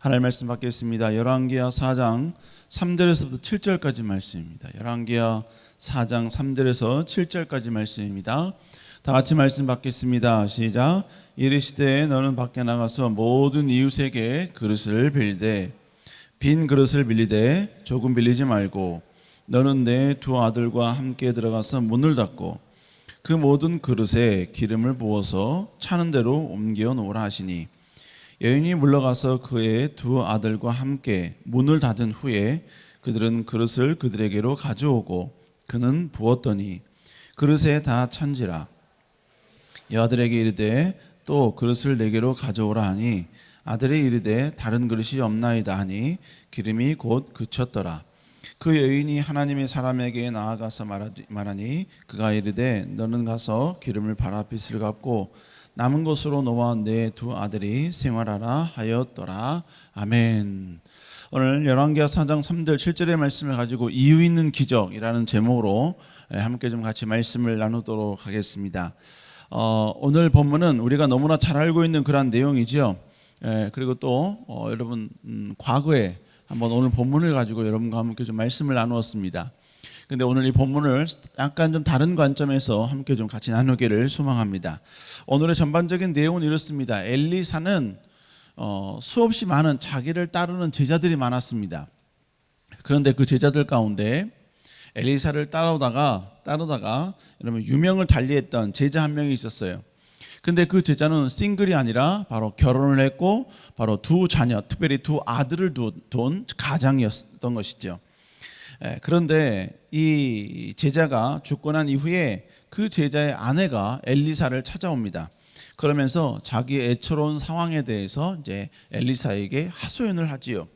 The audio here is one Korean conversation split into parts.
하나님 말씀 받겠습니다. 열왕기하 4장 3절에서부터 7절까지 말씀입니다. 열왕기하 4장 3절에서 7절까지 말씀입니다. 다 같이 말씀 받겠습니다. 시작. 이르시되 너는 밖에 나가서 모든 이웃에게 그릇을 빌되 빈 그릇을 빌리되 조금 빌리지 말고 너는 내 두 아들과 함께 들어가서 문을 닫고 그 모든 그릇에 기름을 부어서 차는 대로 옮겨 놓으라 하시니 여인이 물러가서 그의 두 아들과 함께 문을 닫은 후에 그들은 그릇을 그들에게로 가져오고 그는 부었더니 그릇에 다 찬지라. 여아들에게 이르되 또 그릇을 내게로 가져오라 하니 아들이 이르되 다른 그릇이 없나이다 하니 기름이 곧 그쳤더라. 그 여인이 하나님의 사람에게 나아가서 말하니 그가 이르되 너는 가서 기름을 발아 빚을 갚고 남은 것으로 너와 내 두 아들이 생활하라 하였더라. 아멘. 오늘 열왕기하 4장 3절 7절의 말씀을 가지고 이유 있는 기적이라는 제목으로 함께 좀 같이 말씀을 나누도록 하겠습니다. 오늘 본문은 우리가 너무나 잘 알고 있는 그런 내용이죠. 그리고 또 여러분 과거에 한번 오늘 본문을 가지고 여러분과 함께 좀 말씀을 나누었습니다. 근데 오늘 이 본문을 약간 좀 다른 관점에서 함께 좀 같이 나누기를 소망합니다. 오늘의 전반적인 내용은 이렇습니다. 엘리사는 수없이 많은 자기를 따르는 제자들이 많았습니다. 그런데 그 제자들 가운데 엘리사를 따르다가 여러분 유명을 달리했던 제자 한 명이 있었어요. 근데 그 제자는 싱글이 아니라 바로 결혼을 했고 바로 두 자녀, 특별히 두 아들을 둔 가장이었던 것이죠. 그런데 이 제자가 죽고 난 이후에 그 제자의 아내가 엘리사를 찾아옵니다. 그러면서 자기의 애처로운 상황에 대해서 이제 엘리사에게 하소연을 하지요.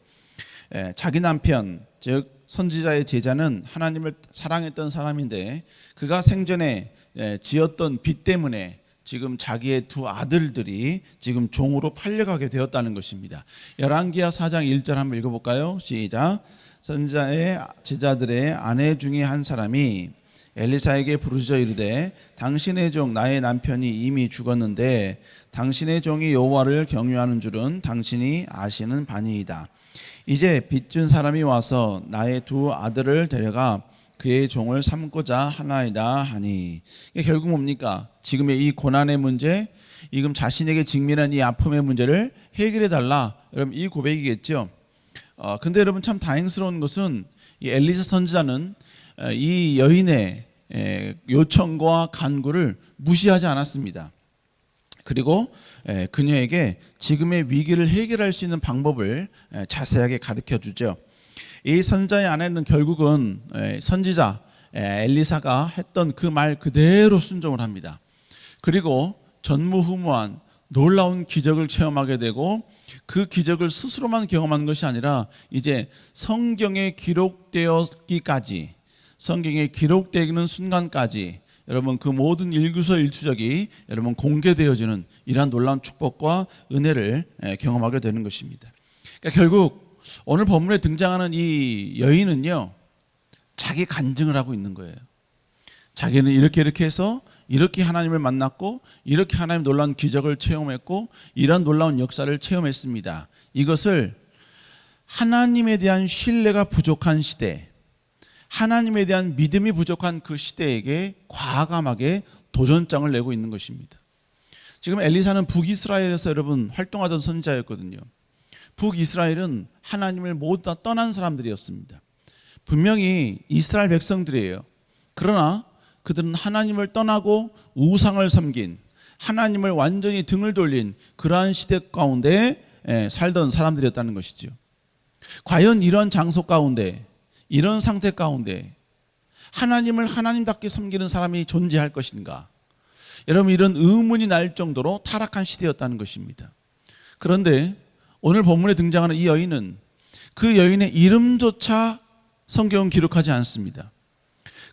자기 남편, 즉 선지자의 제자는 하나님을 사랑했던 사람인데 그가 생전에 지었던 빚 때문에 지금 자기의 두 아들들이 지금 종으로 팔려가게 되었다는 것입니다. 열왕기하 4장 1절 한번 읽어볼까요? 시작. 선지자의 제자들의 아내 중에 한 사람이 엘리사에게 부르짖어 이르되 당신의 종 나의 남편이 이미 죽었는데 당신의 종이 여호와를 경유하는 줄은 당신이 아시는 바니이다. 이제 빚준 사람이 와서 나의 두 아들을 데려가 그의 종을 삼고자 하나이다 하니 이게 결국 뭡니까? 지금의 이 고난의 문제, 지금 자신에게 직면한 이 아픔의 문제를 해결해 달라. 여러분 이 고백이겠죠. 근데 여러분 참 다행스러운 것은 이 엘리사 선지자는 이 여인의 요청과 간구를 무시하지 않았습니다. 그리고 그녀에게 지금의 위기를 해결할 수 있는 방법을 자세하게 가르쳐 주죠. 이 선지자의 아내는 결국은 선지자 엘리사가 했던 그 말 그대로 순종을 합니다. 그리고 전무후무한 놀라운 기적을 체험하게 되고 그 기적을 스스로만 경험한 것이 아니라 이제 성경에 기록되었기까지, 성경에 기록되는 순간까지 여러분 그 모든 일거수일투족이 여러분 공개되어지는 이러한 놀라운 축복과 은혜를 경험하게 되는 것입니다. 그러니까 결국 오늘 본문에 등장하는 이 여인은요, 자기 간증을 하고 있는 거예요. 자기는 이렇게 해서 이렇게 하나님을 만났고 이렇게 하나님 놀라운 기적을 체험했고 이런 놀라운 역사를 체험했습니다. 이것을 하나님에 대한 신뢰가 부족한 시대, 하나님에 대한 믿음이 부족한 그 시대에게 과감하게 도전장을 내고 있는 것입니다. 지금 엘리사는 북이스라엘에서 여러분 활동하던 선지자였거든요. 북이스라엘은 하나님을 모두 다 떠난 사람들이었습니다. 분명히 이스라엘 백성들이에요. 그러나 그들은 하나님을 떠나고 우상을 섬긴, 하나님을 완전히 등을 돌린 그러한 시대 가운데 살던 사람들이었다는 것이죠. 과연 이런 장소 가운데, 이런 상태 가운데 하나님을 하나님답게 섬기는 사람이 존재할 것인가? 여러분 이런 의문이 날 정도로 타락한 시대였다는 것입니다. 그런데 오늘 본문에 등장하는 이 여인은 그 여인의 이름조차 성경은 기록하지 않습니다.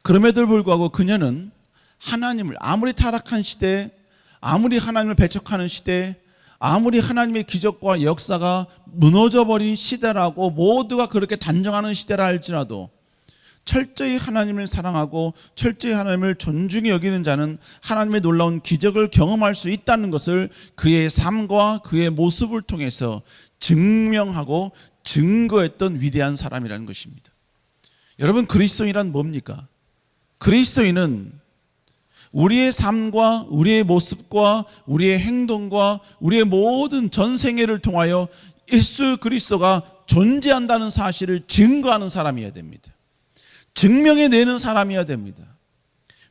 그럼에도 불구하고 그녀는 하나님을 아무리 타락한 시대, 아무리 하나님을 배척하는 시대, 아무리 하나님의 기적과 역사가 무너져버린 시대라고 모두가 그렇게 단정하는 시대라 할지라도 철저히 하나님을 사랑하고 철저히 하나님을 존중히 여기는 자는 하나님의 놀라운 기적을 경험할 수 있다는 것을 그의 삶과 그의 모습을 통해서 증명하고 증거했던 위대한 사람이라는 것입니다. 여러분, 그리스도인이란 뭡니까? 그리스도인은 우리의 삶과 우리의 모습과 우리의 행동과 우리의 모든 전생애를 통하여 예수 그리스도가 존재한다는 사실을 증거하는 사람이어야 됩니다. 증명해내는 사람이어야 됩니다.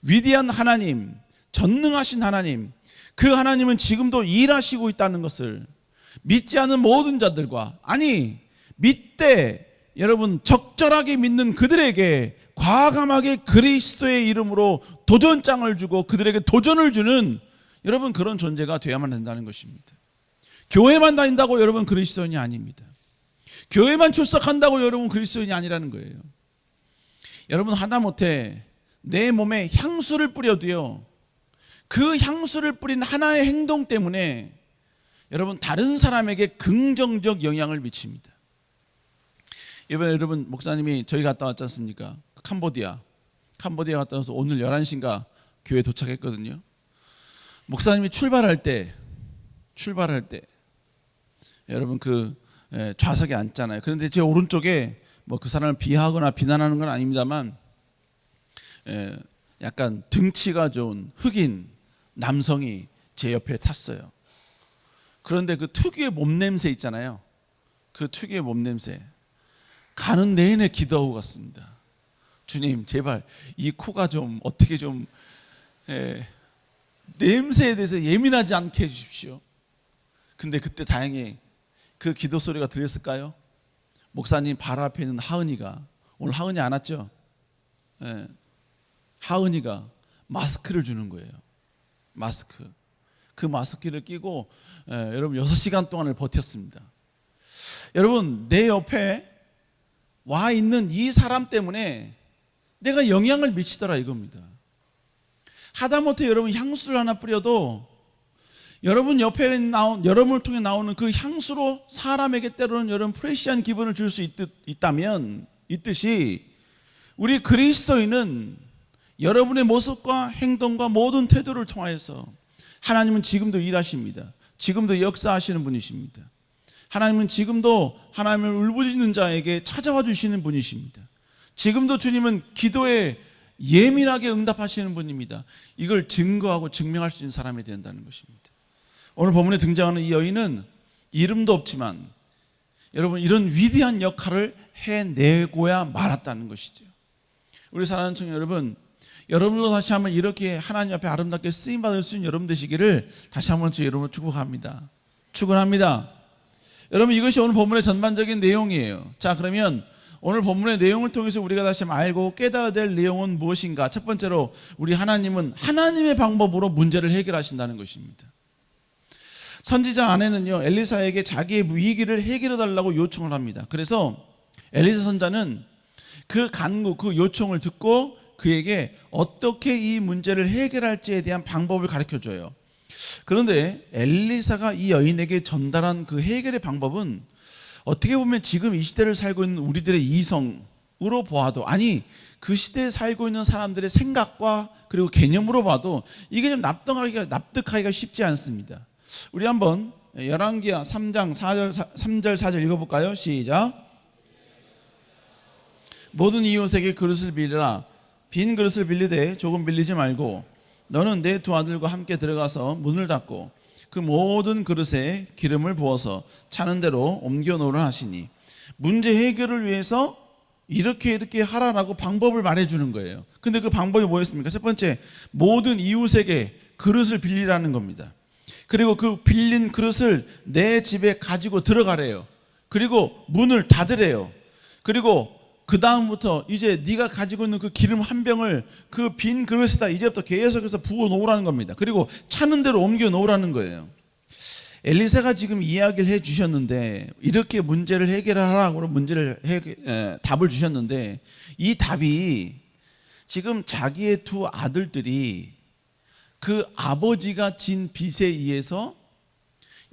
위대한 하나님, 전능하신 하나님, 그 하나님은 지금도 일하시고 있다는 것을 믿지 않는 모든 자들과, 아니 믿되 여러분 적절하게 믿는 그들에게 과감하게 그리스도의 이름으로 도전장을 주고 그들에게 도전을 주는 여러분 그런 존재가 되어야만 된다는 것입니다. 교회만 다닌다고 여러분 그리스도인이 아닙니다. 교회만 출석한다고 여러분 그리스도인이 아니라는 거예요. 여러분, 하다못해 내 몸에 향수를 뿌려도요, 그 향수를 뿌린 하나의 행동 때문에 여러분 다른 사람에게 긍정적 영향을 미칩니다. 이번에 여러분 목사님이 저희 갔다 왔지 않습니까? 캄보디아 갔다 와서 오늘 11시인가 교회 도착했거든요. 목사님이 출발할 때 여러분 그 좌석에 앉잖아요. 그런데 제 오른쪽에 뭐 그 사람을 비하하거나 비난하는 건 아닙니다만 약간 등치가 좋은 흑인 남성이 제 옆에 탔어요. 그런데 그 특유의 몸냄새 있잖아요. 그 특유의 몸냄새, 가는 내내 기도하고 갔습니다. 주님, 제발 이 코가 좀 어떻게 좀 냄새에 대해서 예민하지 않게 해주십시오. 근데 그때 다행히 그 기도 소리가 들렸을까요? 목사님 발 앞에 있는 하은이가, 오늘 하은이 안 왔죠? 하은이가 마스크를 주는 거예요. 마스크. 그 마스크를 끼고 여러분 6시간 동안을 버텼습니다. 여러분, 내 옆에 와 있는 이 사람 때문에 내가 영향을 미치더라 이겁니다. 하다못해 여러분 향수를 하나 뿌려도 여러분 옆에 여러분을 통해 나오는 그 향수로 사람에게 때로는 여러분 프레시한 기분을 줄 수 있듯이 우리 그리스도인은 여러분의 모습과 행동과 모든 태도를 통하여서 하나님은 지금도 일하십니다. 지금도 역사하시는 분이십니다. 하나님은 지금도 하나님을 울부짖는 자에게 찾아와 주시는 분이십니다. 지금도 주님은 기도에 예민하게 응답하시는 분입니다. 이걸 증거하고 증명할 수 있는 사람이 된다는 것입니다. 오늘 본문에 등장하는 이 여인은 이름도 없지만 여러분 이런 위대한 역할을 해내고야 말았다는 것이죠. 우리 사랑하는 청년 여러분, 여러분도 다시 한번 이렇게 하나님 앞에 아름답게 쓰임받을 수 있는 여러분 되시기를 다시 한번 여러분을 축복합니다. 축원합니다. 여러분, 이것이 오늘 본문의 전반적인 내용이에요. 자, 그러면 오늘 본문의 내용을 통해서 우리가 다시 한번 알고 깨달아야 될 내용은 무엇인가? 첫 번째로 우리 하나님은 하나님의 방법으로 문제를 해결하신다는 것입니다. 선지자 아내는요, 엘리사에게 자기의 위기를 해결해 달라고 요청을 합니다. 그래서 엘리사 선자는 그 간구, 그 요청을 듣고 그에게 어떻게 이 문제를 해결할지에 대한 방법을 가르쳐 줘요. 그런데 엘리사가 이 여인에게 전달한 그 해결의 방법은 어떻게 보면 지금 이 시대를 살고 있는 우리들의 이성으로 보아도, 아니 그 시대에 살고 있는 사람들의 생각과 그리고 개념으로 봐도 이게 좀 납득하기가 쉽지 않습니다. 우리 한번 열왕기하 3장 3절 4절 읽어볼까요? 시작. 모든 이웃에게 그릇을 빌리라. 빈 그릇을 빌리되 조금 빌리지 말고 너는 내 두 아들과 함께 들어가서 문을 닫고 그 모든 그릇에 기름을 부어서 차는 대로 옮겨 놓으라 하시니, 문제 해결을 위해서 이렇게 하라라고 방법을 말해주는 거예요. 근데 그 방법이 뭐였습니까? 첫 번째, 모든 이웃에게 그릇을 빌리라는 겁니다. 그리고 그 빌린 그릇을 내 집에 가지고 들어가래요. 그리고 문을 닫으래요. 그리고 그 다음부터 이제 네가 가지고 있는 그 기름 한 병을 그 빈 그릇에다 이제부터 계속해서 부어 놓으라는 겁니다. 그리고 차는 대로 옮겨 놓으라는 거예요. 엘리사가 지금 이야기를 해 주셨는데, 이렇게 문제를 해결하라고 답을 주셨는데, 이 답이 지금 자기의 두 아들들이 그 아버지가 진 빚에 의해서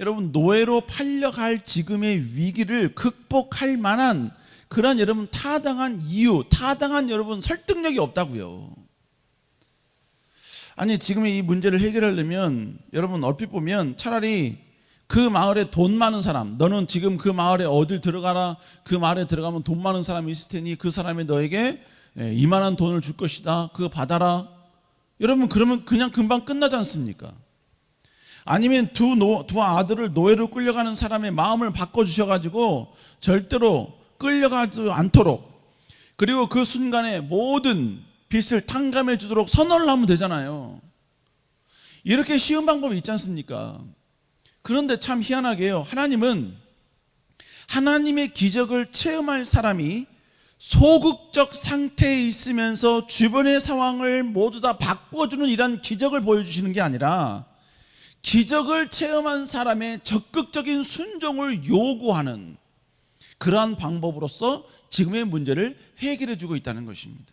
여러분 노예로 팔려갈 지금의 위기를 극복할 만한 그러한 여러분 타당한 이유, 타당한 여러분 설득력이 없다고요. 아니 지금 이 문제를 해결하려면 여러분 얼핏 보면 차라리 그 마을에 돈 많은 사람, 너는 지금 그 마을에 어딜 들어가라, 그 마을에 들어가면 돈 많은 사람이 있을 테니 그 사람이 너에게 이만한 돈을 줄 것이다, 그거 받아라. 여러분 그러면 그냥 금방 끝나지 않습니까? 아니면 두 아들을 노예로 끌려가는 사람의 마음을 바꿔주셔가지고 절대로 끌려가지 않도록, 그리고 그 순간에 모든 빚을 탕감해 주도록 선언을 하면 되잖아요. 이렇게 쉬운 방법이 있지 않습니까? 그런데 참 희한하게요, 하나님은 하나님의 기적을 체험할 사람이 소극적 상태에 있으면서 주변의 상황을 모두 다 바꿔주는 이런 기적을 보여주시는 게 아니라 기적을 체험한 사람의 적극적인 순종을 요구하는 그러한 방법으로서 지금의 문제를 해결해 주고 있다는 것입니다.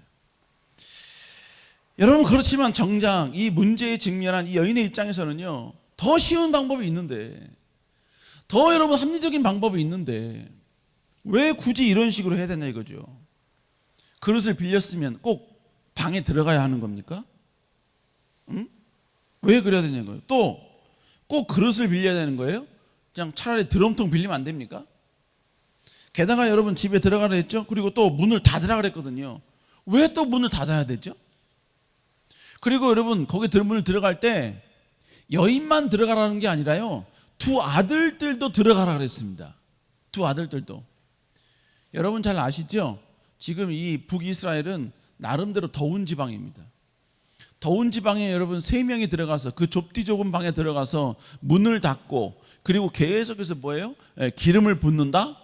여러분 그렇지만 정작 이 문제에 직면한 이 여인의 입장에서는요, 더 쉬운 방법이 있는데, 더 여러분 합리적인 방법이 있는데 왜 굳이 이런 식으로 해야 되냐 이거죠. 그릇을 빌렸으면 꼭 방에 들어가야 하는 겁니까? 응? 왜 그래야 되냐는 거예요. 또 꼭 그릇을 빌려야 되는 거예요? 그냥 차라리 드럼통 빌리면 안 됩니까? 게다가 여러분 집에 들어가라 했죠? 그리고 또 문을 닫으라 그랬거든요. 왜 또 문을 닫아야 되죠? 그리고 여러분 거기 문을 들어갈 때 여인만 들어가라는 게 아니라요, 두 아들들도 들어가라 그랬습니다. 두 아들들도. 여러분 잘 아시죠? 지금 이 북이스라엘은 나름대로 더운 지방입니다. 더운 지방에 여러분 3명이 들어가서 그 좁디 좁은 방에 들어가서 문을 닫고 그리고 계속해서 뭐예요? 기름을 붓는다?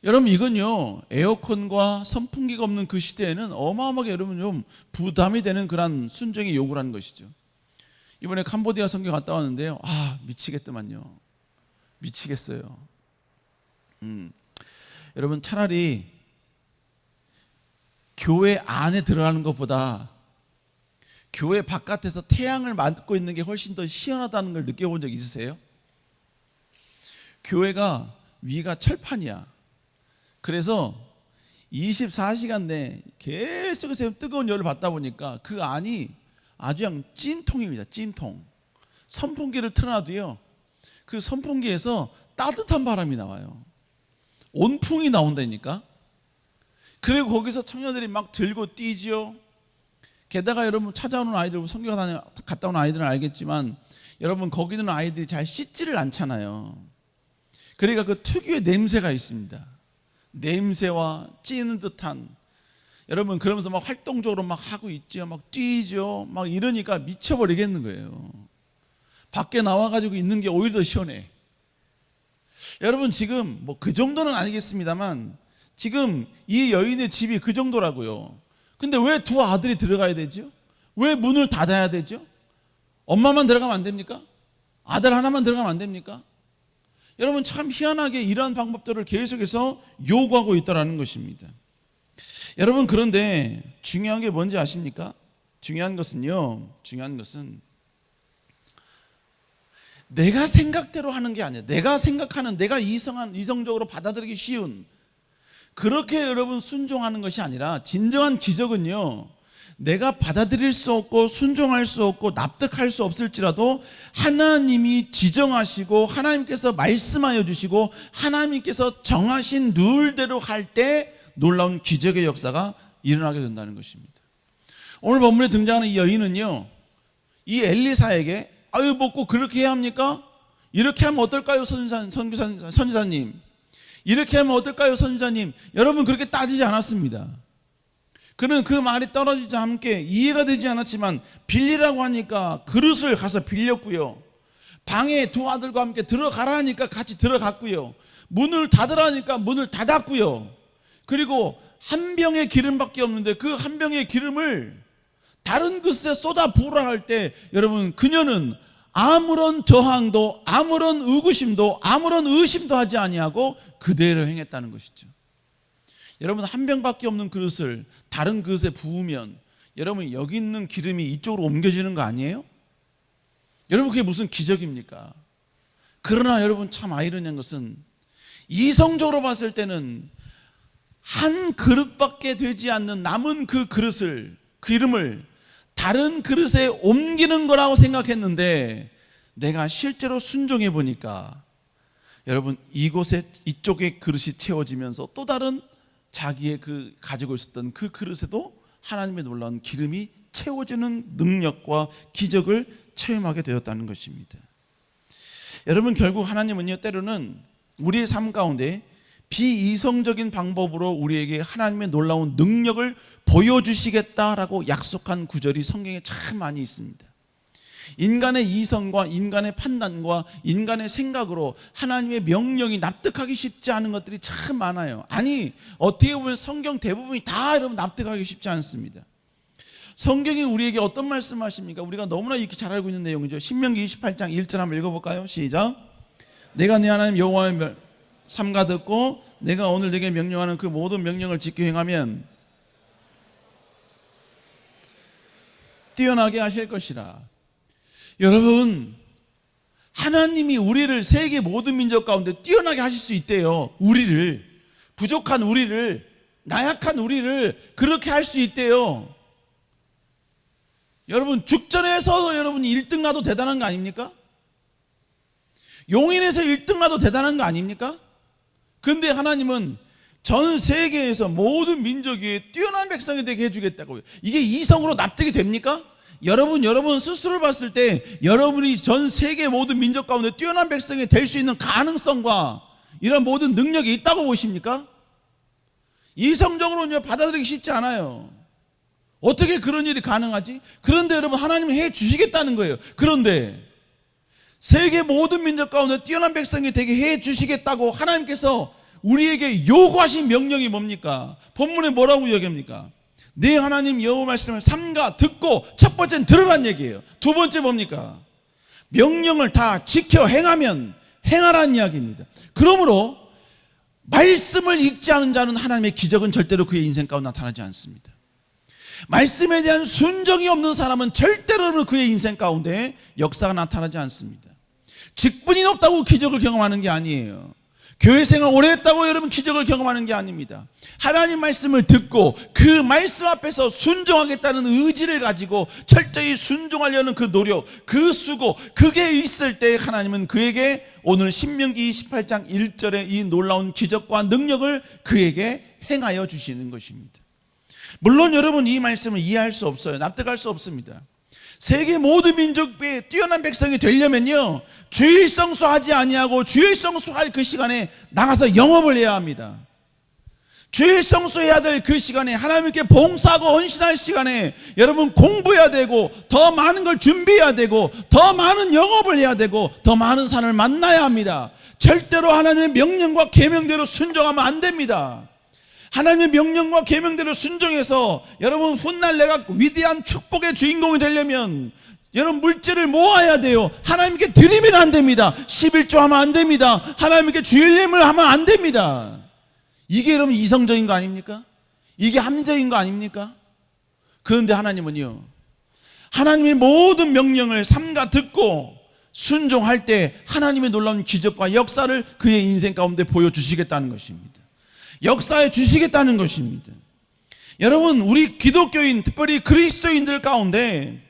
여러분 이건요, 에어컨과 선풍기가 없는 그 시대에는 어마어마하게 여러분 좀 부담이 되는 그런 순종의 요구라는 것이죠. 이번에 캄보디아 선교 갔다 왔는데요, 미치겠더만요. 미치겠어요. 여러분 차라리 교회 안에 들어가는 것보다 교회 바깥에서 태양을 맞고 있는 게 훨씬 더 시원하다는 걸 느껴본 적 있으세요? 교회가 위가 철판이야. 그래서 24시간 내에 계속해서 뜨거운 열을 받다 보니까 그 안이 아주 그냥 찜통입니다. 찜통. 선풍기를 틀어놔도요, 그 선풍기에서 따뜻한 바람이 나와요. 온풍이 나온다니까. 그리고 거기서 청년들이 막 들고 뛰지요. 게다가 여러분 찾아오는 아이들, 선교 갔다 온 아이들은 알겠지만 여러분 거기 있는 아이들이 잘 씻지를 않잖아요. 그러니까 그 특유의 냄새가 있습니다. 냄새와 찌는 듯한, 여러분 그러면서 막 활동적으로 막 하고 있죠. 막 뛰죠. 막 이러니까 미쳐버리겠는 거예요. 밖에 나와가지고 있는 게 오히려 더 시원해. 여러분 지금 뭐 그 정도는 아니겠습니다만 지금 이 여인의 집이 그 정도라고요. 근데 왜 두 아들이 들어가야 되죠? 왜 문을 닫아야 되죠? 엄마만 들어가면 안 됩니까? 아들 하나만 들어가면 안 됩니까? 여러분 참 희한하게 이러한 방법들을 계속해서 요구하고 있다는 것입니다. 여러분 그런데 중요한 게 뭔지 아십니까? 중요한 것은 내가 생각대로 하는 게 아니에요. 내가 생각하는, 내가 이성적으로 받아들이기 쉬운 그렇게 여러분 순종하는 것이 아니라, 진정한 기적은요, 내가 받아들일 수 없고 순종할 수 없고 납득할 수 없을지라도 하나님이 지정하시고 하나님께서 말씀하여 주시고 하나님께서 정하신 룰대로 할 때 놀라운 기적의 역사가 일어나게 된다는 것입니다. 오늘 본문에 등장하는 이 여인은요, 이 엘리사에게 뭐 꼭 그렇게 해야 합니까? 이렇게 하면 어떨까요, 선지자님? 이렇게 하면 어떨까요, 선지자님? 여러분 그렇게 따지지 않았습니다. 그는 그 말이 떨어지지 않게 이해가 되지 않았지만 빌리라고 하니까 그릇을 가서 빌렸고요. 방에 두 아들과 함께 들어가라 하니까 같이 들어갔고요. 문을 닫으라니까 문을 닫았고요. 그리고 한 병의 기름밖에 없는데 그 한 병의 기름을 다른 그릇에 쏟아 부으라 할 때 여러분 그녀는 아무런 저항도 아무런 의구심도 아무런 의심도 하지 아니하고 그대로 행했다는 것이죠. 여러분 한 병밖에 없는 그릇을 다른 그릇에 부으면 여러분 여기 있는 기름이 이쪽으로 옮겨지는 거 아니에요? 여러분 그게 무슨 기적입니까? 그러나 여러분 참 아이러니한 것은 이성적으로 봤을 때는 한 그릇밖에 되지 않는 남은 그 그릇을, 그 이름을 다른 그릇에 옮기는 거라고 생각했는데, 내가 실제로 순종해 보니까 여러분, 이쪽에 그릇이 채워지면서 또 다른 자기의 그 가지고 있었던 그 그릇에도 하나님의 놀라운 기름이 채워지는 능력과 기적을 체험하게 되었다는 것입니다. 여러분, 결국 하나님은요, 때로는 우리의 삶 가운데 비이성적인 방법으로 우리에게 하나님의 놀라운 능력을 보여주시겠다라고 약속한 구절이 성경에 참 많이 있습니다. 인간의 이성과 인간의 판단과 인간의 생각으로 하나님의 명령이 납득하기 쉽지 않은 것들이 참 많아요. 아니, 어떻게 보면 성경 대부분이 다 여러분 납득하기 쉽지 않습니다. 성경이 우리에게 어떤 말씀하십니까? 우리가 너무나 이렇게 잘 알고 있는 내용이죠. 신명기 28장 1절 한번 읽어볼까요? 시작. 내가 네 하나님 여호와의 삼가 듣고 내가 오늘 네게 명령하는 그 모든 명령을 지켜 행하면 뛰어나게 하실 것이라. 여러분, 하나님이 우리를 세계 모든 민족 가운데 뛰어나게 하실 수 있대요. 우리를, 부족한 우리를, 나약한 우리를 그렇게 할 수 있대요. 여러분, 죽전에서 여러분이 1등 나도 대단한 거 아닙니까? 용인에서 1등 나도 대단한 거 아닙니까? 근데 하나님은 전 세계에서 모든 민족이 뛰어난 백성이 되게 해주겠다고요. 이게 이성으로 납득이 됩니까? 여러분 스스로를 봤을 때 여러분이 전 세계 모든 민족 가운데 뛰어난 백성이 될 수 있는 가능성과 이런 모든 능력이 있다고 보십니까? 이성적으로는 받아들이기 쉽지 않아요. 어떻게 그런 일이 가능하지? 그런데 여러분, 하나님은 해 주시겠다는 거예요. 그런데 세계 모든 민족 가운데 뛰어난 백성이 되게 해 주시겠다고 하나님께서 우리에게 요구하신 명령이 뭡니까? 본문에 뭐라고 얘기합니까? 네 하나님 여호와 말씀을 삼가 듣고, 첫 번째는 들으란 얘기예요. 두 번째 뭡니까? 명령을 다 지켜 행하면 행하라는 이야기입니다. 그러므로 말씀을 읽지 않은 자는 하나님의 기적은 절대로 그의 인생 가운데 나타나지 않습니다. 말씀에 대한 순종이 없는 사람은 절대로 그의 인생 가운데 역사가 나타나지 않습니다. 직분이 높다고 기적을 경험하는 게 아니에요. 교회 생활 오래 했다고 여러분 기적을 경험하는 게 아닙니다. 하나님 말씀을 듣고 그 말씀 앞에서 순종하겠다는 의지를 가지고 철저히 순종하려는 그 노력, 그 수고, 그게 있을 때 하나님은 그에게 오늘 신명기 28장 1절의 이 놀라운 기적과 능력을 그에게 행하여 주시는 것입니다. 물론 여러분, 이 말씀을 이해할 수 없어요. 납득할 수 없습니다. 세계 모든 민족의 뛰어난 백성이 되려면요, 주일 성수하지 아니하고 주일 성수할 그 시간에 나가서 영업을 해야 합니다. 주일 성수해야 될 그 시간에, 하나님께 봉사하고 헌신할 시간에 여러분 공부해야 되고, 더 많은 걸 준비해야 되고, 더 많은 영업을 해야 되고, 더 많은 사람을 만나야 합니다. 절대로 하나님의 명령과 계명대로 순종하면 안 됩니다. 하나님의 명령과 계명대로 순종해서 여러분 훗날 내가 위대한 축복의 주인공이 되려면 여러분 물질을 모아야 돼요. 하나님께 드리면 안 됩니다. 11조 하면 안 됩니다. 하나님께 주일 예물을 하면 안 됩니다. 이게 여러분 이성적인 거 아닙니까? 이게 합리적인 거 아닙니까? 그런데 하나님은요, 하나님의 모든 명령을 삼가 듣고 순종할 때 하나님의 놀라운 기적과 역사를 그의 인생 가운데 보여주시겠다는 것입니다. 역사해 주시겠다는 것입니다. 여러분, 우리 기독교인, 특별히 그리스도인들 가운데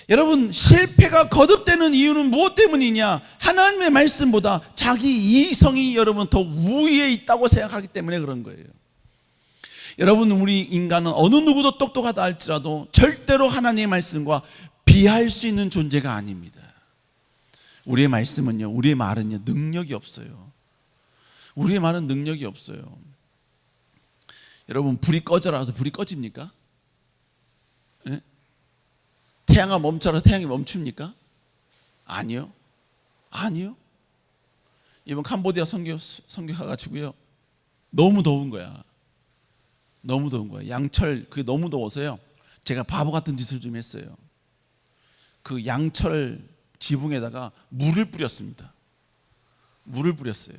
여러분 실패가 거듭되는 이유는 무엇 때문이냐? 하나님의 말씀보다 자기 이성이 여러분 더 우위에 있다고 생각하기 때문에 그런 거예요. 여러분, 우리 인간은 어느 누구도 똑똑하다 할지라도 절대로 하나님의 말씀과 비할 수 있는 존재가 아닙니다. 우리의 말씀은요, 우리의 말은요, 능력이 없어요. 우리의 말은 능력이 없어요. 여러분, 불이 꺼져라 해서 불이 꺼집니까? 예? 태양아 멈춰라 태양이 멈춥니까? 아니요. 아니요. 이번 캄보디아 선교 가가지고요, 너무 더운 거야. 너무 더운 거야. 양철, 그게 너무 더워서요, 제가 바보 같은 짓을 좀 했어요. 그 양철 지붕에다가 물을 뿌렸습니다. 물을 뿌렸어요.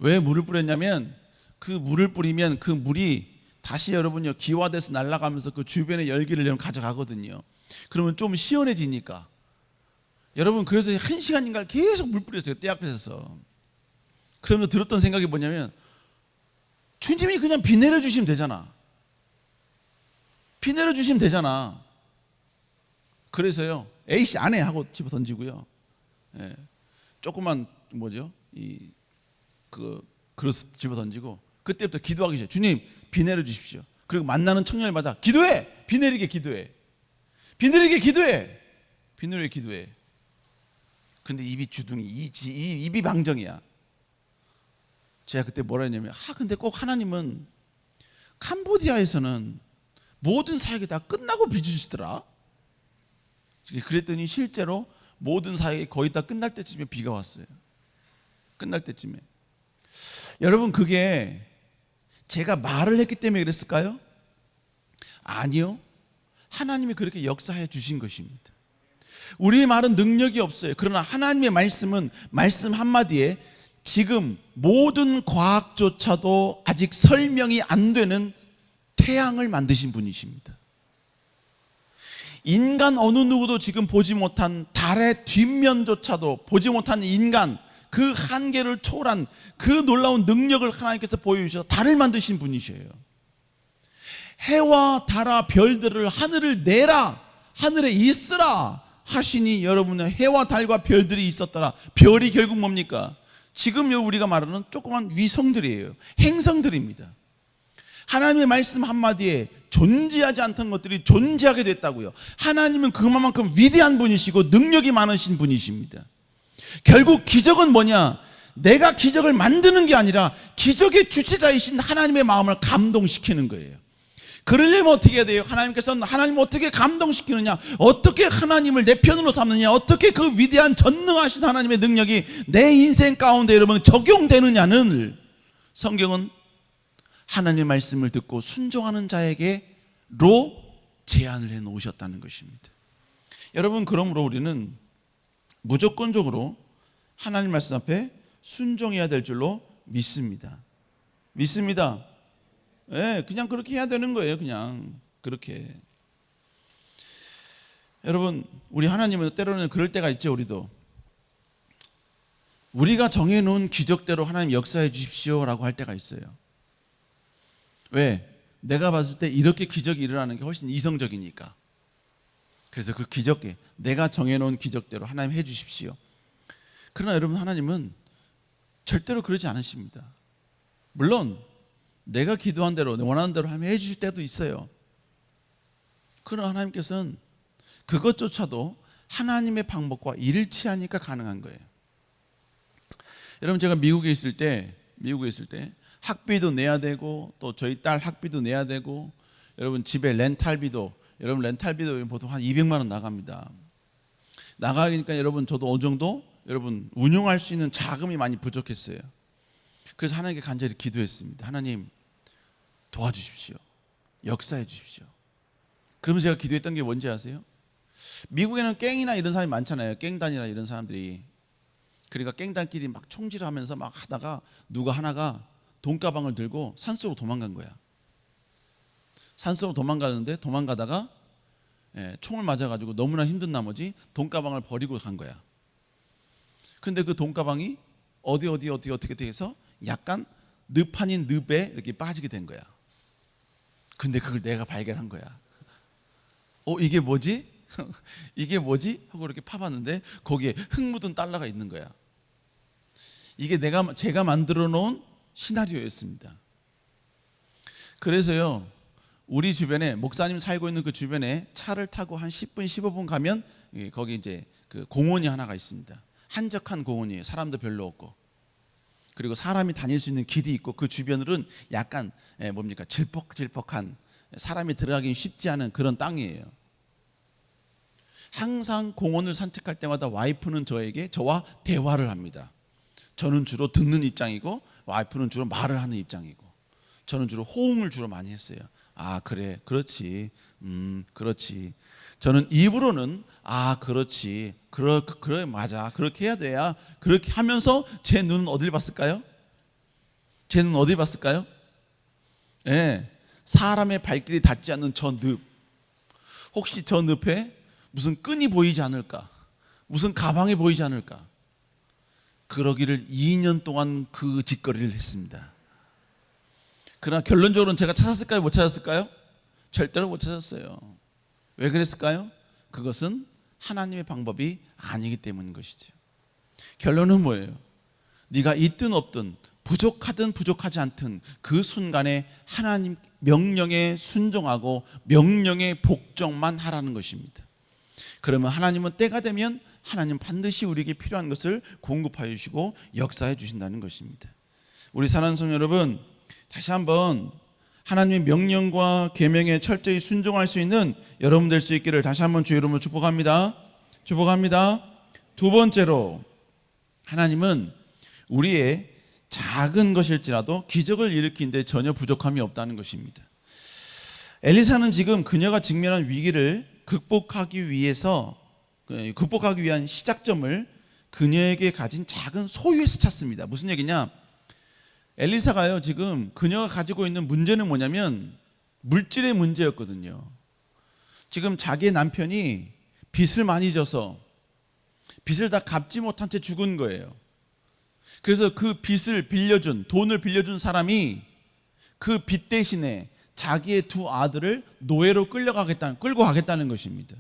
왜 물을 뿌렸냐면, 그 물을 뿌리면 그 물이 다시 여러분요 기화돼서 날아가면서 그 주변의 열기를 여러분 가져가거든요. 그러면 좀 시원해지니까. 여러분, 그래서 1시간인가 계속 물 뿌렸어요, 때 앞에서. 그러면서 들었던 생각이 뭐냐면, 주님이 그냥 비 내려주시면 되잖아. 비 내려주시면 되잖아. 그래서요, 에이씨 안 해 하고 집어 던지고요. 예, 조그만 그릇 집어 던지고 그때부터 기도하기 시작. 주님 비 내려주십시오. 그리고 만나는 청년마다 기도해. 비 내리게 기도해. 비 내리게 기도해. 비 내리게 기도해. 근데 입이 주둥이, 입이 방정이야. 제가 그때 뭐라 했냐면, 근데 꼭 하나님은 캄보디아에서는 모든 사역이 다 끝나고 비 주시더라. 그랬더니 실제로 모든 사역이 거의 다 끝날 때쯤에 비가 왔어요. 끝날 때쯤에. 여러분, 그게 제가 말을 했기 때문에 그랬을까요? 아니요. 하나님이 그렇게 역사해 주신 것입니다. 우리의 말은 능력이 없어요. 그러나 하나님의 말씀은 말씀 한마디에 지금 모든 과학조차도 아직 설명이 안 되는 태양을 만드신 분이십니다. 인간 어느 누구도 지금 보지 못한 달의 뒷면조차도 보지 못한 인간, 그 한계를 초월한 그 놀라운 능력을 하나님께서 보여주셔서 달을 만드신 분이셔요. 해와 달아 별들을 하늘을 내라, 하늘에 있으라 하시니 여러분의 해와 달과 별들이 있었더라. 별이 결국 뭡니까? 지금 우리가 말하는 조그만 위성들이에요. 행성들입니다. 하나님의 말씀 한마디에 존재하지 않던 것들이 존재하게 됐다고요. 하나님은 그만큼 위대한 분이시고 능력이 많으신 분이십니다. 결국 기적은 뭐냐? 내가 기적을 만드는 게 아니라 기적의 주체자이신 하나님의 마음을 감동시키는 거예요. 그러려면 어떻게 해야 돼요? 하나님께서는 하나님을 어떻게 감동시키느냐? 어떻게 하나님을 내 편으로 삼느냐? 어떻게 그 위대한 전능하신 하나님의 능력이 내 인생 가운데 여러분 적용되느냐는 성경은 하나님의 말씀을 듣고 순종하는 자에게로 제안을 해 놓으셨다는 것입니다. 여러분, 그러므로 우리는 무조건적으로 하나님 말씀 앞에 순종해야 될 줄로 믿습니다. 믿습니다. 예, 그냥 그렇게 해야 되는 거예요. 그냥 그렇게. 여러분, 우리 하나님은 때로는 그럴 때가 있죠. 우리가 정해놓은 기적대로 하나님 역사해 주십시오라고 할 때가 있어요. 왜? 내가 봤을 때 이렇게 기적이 일어나는 게 훨씬 이성적이니까. 그래서 그 기적에 내가 정해놓은 기적대로 하나님 해 주십시오. 그러나 여러분, 하나님은 절대로 그러지 않으십니다. 물론 내가 기도한 대로, 원하는 대로 하나님 해 주실 때도 있어요. 그러나 하나님께서는 그것조차도 하나님의 방법과 일치하니까 가능한 거예요. 여러분, 제가 미국에 있을 때 학비도 내야 되고, 또 저희 딸 학비도 내야 되고, 여러분 집에 렌탈비도 보통 한 200만 원 나갑니다. 나가니까 여러분 저도 어느 정도 여러분 운용할 수 있는 자금이 많이 부족했어요. 그래서 하나님께 간절히 기도했습니다. 하나님 도와주십시오. 역사해 주십시오. 그러면서 제가 기도했던 게 뭔지 아세요? 미국에는 갱이나 이런 사람이 많잖아요. 갱단이나 이런 사람들이. 그러니까 갱단끼리 막 총질하면서 막 하다가 누가 하나가 돈가방을 들고 산속으로 도망간 거야. 산속으로 도망가다가 총을 맞아가지고 너무나 힘든 나머지 돈가방을 버리고 간 거야. 근데 그 돈가방이 어떻게 돼서 약간 늪 아닌 늪에 이렇게 빠지게 된 거야. 근데 그걸 내가 발견한 거야. 이게 뭐지? 이게 뭐지? 하고 이렇게 파봤는데 거기에 흙 묻은 달러가 있는 거야. 이게 제가 만들어 놓은 시나리오였습니다. 그래서요, 우리 주변에 목사님 살고 있는 그 주변에 차를 타고 한 10분 15분 가면 거기 이제 그 공원이 하나가 있습니다. 한적한 공원이에요. 사람도 별로 없고, 그리고 사람이 다닐 수 있는 길이 있고, 그 주변으로는 약간 질퍽질퍽한, 사람이 들어가기 쉽지 않은 그런 땅이에요. 항상 공원을 산책할 때마다 와이프는 저와 대화를 합니다. 저는 주로 듣는 입장이고 와이프는 주로 말을 하는 입장이고, 저는 주로 호응을 주로 많이 했어요. 아, 그래, 그렇지, 그렇지. 저는 입으로는 그렇지, 그래, 맞아, 그렇게 해야 돼야, 그렇게 하면서 제 눈은 어딜 봤을까요? 제 눈은 어딜 봤을까요? 네, 사람의 발길이 닿지 않는 저 늪. 혹시 저 늪에 무슨 끈이 보이지 않을까? 무슨 가방이 보이지 않을까? 그러기를 2년 동안 그 짓거리를 했습니다. 그러나 결론적으로는 제가 찾았을까요? 못 찾았을까요? 절대로 못 찾았어요. 왜 그랬을까요? 그것은 하나님의 방법이 아니기 때문인 것이죠. 결론은 뭐예요? 네가 있든 없든 부족하든 부족하지 않든 그 순간에 하나님 명령에 순종하고 명령의 복종만 하라는 것입니다. 그러면 하나님은 때가 되면 하나님 반드시 우리에게 필요한 것을 공급하여 주시고 역사해 주신다는 것입니다. 우리 사랑하는 성도 여러분, 다시 한번 하나님의 명령과 계명에 철저히 순종할 수 있는 여러분 될 수 있기를 다시 한번 주의 이름으로 축복합니다. 축복합니다. 두 번째로, 하나님은 우리의 작은 것일지라도 기적을 일으키는데 전혀 부족함이 없다는 것입니다. 엘리사는 지금 그녀가 직면한 위기를 극복하기 위한 시작점을 그녀에게 가진 작은 소유에서 찾습니다. 무슨 얘기냐? 엘리사가요, 지금 그녀가 가지고 있는 문제는 뭐냐면 물질의 문제였거든요. 지금 자기의 남편이 빚을 많이 져서 빚을 다 갚지 못한 채 죽은 거예요. 그래서 그 돈을 빌려준 사람이 그 빚 대신에 자기의 두 아들을 노예로 끌고 가겠다는 것입니다.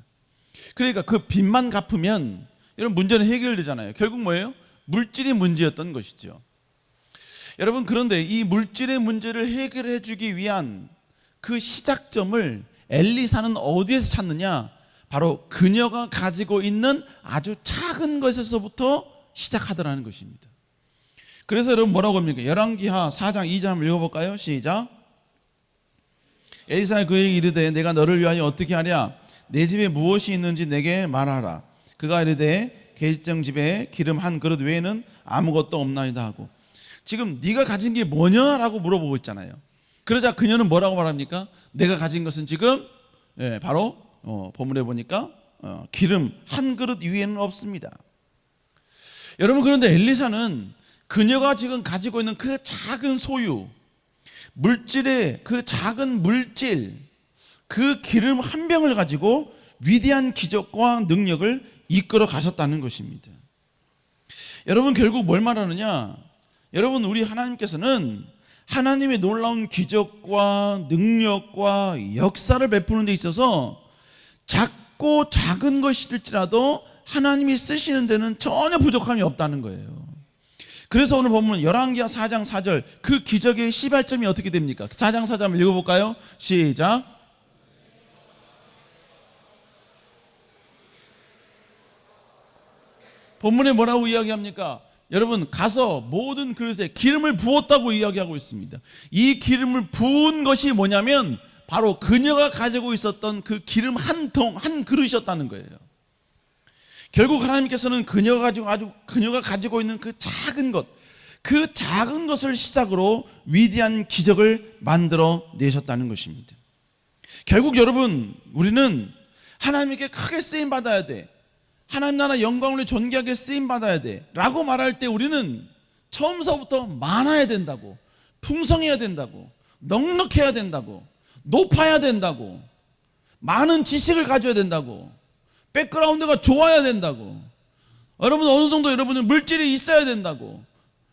그러니까 그 빚만 갚으면 이런 문제는 해결되잖아요. 결국 뭐예요? 물질이 문제였던 것이죠. 여러분, 그런데 이 물질의 문제를 해결해 주기 위한 그 시작점을 엘리사는 어디에서 찾느냐? 바로 그녀가 가지고 있는 아주 작은 것에서부터 시작하더라는 것입니다. 그래서 여러분 뭐라고 합니까? 열왕기하 4장 2절 한번 읽어볼까요? 시작. 엘리사가 그에게 이르되 내가 너를 위하여 어떻게 하랴? 내 집에 무엇이 있는지 내게 말하라. 그가 이르되 계집장 집에 기름 한 그릇 외에는 아무것도 없나이다 하고, 지금 네가 가진 게 뭐냐라고 물어보고 있잖아요. 그러자 그녀는 뭐라고 말합니까? 내가 가진 것은 지금 바로 본문에 보니까 기름 한 그릇 위에는 없습니다. 여러분, 그런데 엘리사는 그녀가 지금 가지고 있는 그 작은 소유, 물질의 그 작은 물질, 그 기름 한 병을 가지고 위대한 기적과 능력을 이끌어 가셨다는 것입니다. 여러분, 결국 뭘 말하느냐? 여러분, 우리 하나님께서는 하나님의 놀라운 기적과 능력과 역사를 베푸는 데 있어서 작고 작은 것일지라도 하나님이 쓰시는 데는 전혀 부족함이 없다는 거예요. 그래서 오늘 보면 열왕기하 4장 4절 그 기적의 시발점이 어떻게 됩니까? 4장 4절 한번 읽어볼까요? 시작. 본문에 뭐라고 이야기합니까? 여러분, 가서 모든 그릇에 기름을 부었다고 이야기하고 있습니다. 이 기름을 부은 것이 뭐냐면 바로 그녀가 가지고 있었던 그 기름 한 그릇이었다는 거예요. 결국 하나님께서는 그녀가 가지고 있는 그 작은 것을 시작으로 위대한 기적을 만들어 내셨다는 것입니다. 결국 여러분, 우리는 하나님께 크게 쓰임 받아야 돼, 하나님 나라 영광을 존귀하게 쓰임 받아야 돼 라고 말할 때 우리는 처음서부터 많아야 된다고, 풍성해야 된다고, 넉넉해야 된다고, 높아야 된다고, 많은 지식을 가져야 된다고, 백그라운드가 좋아야 된다고, 여러분 어느 정도 여러분은 물질이 있어야 된다고,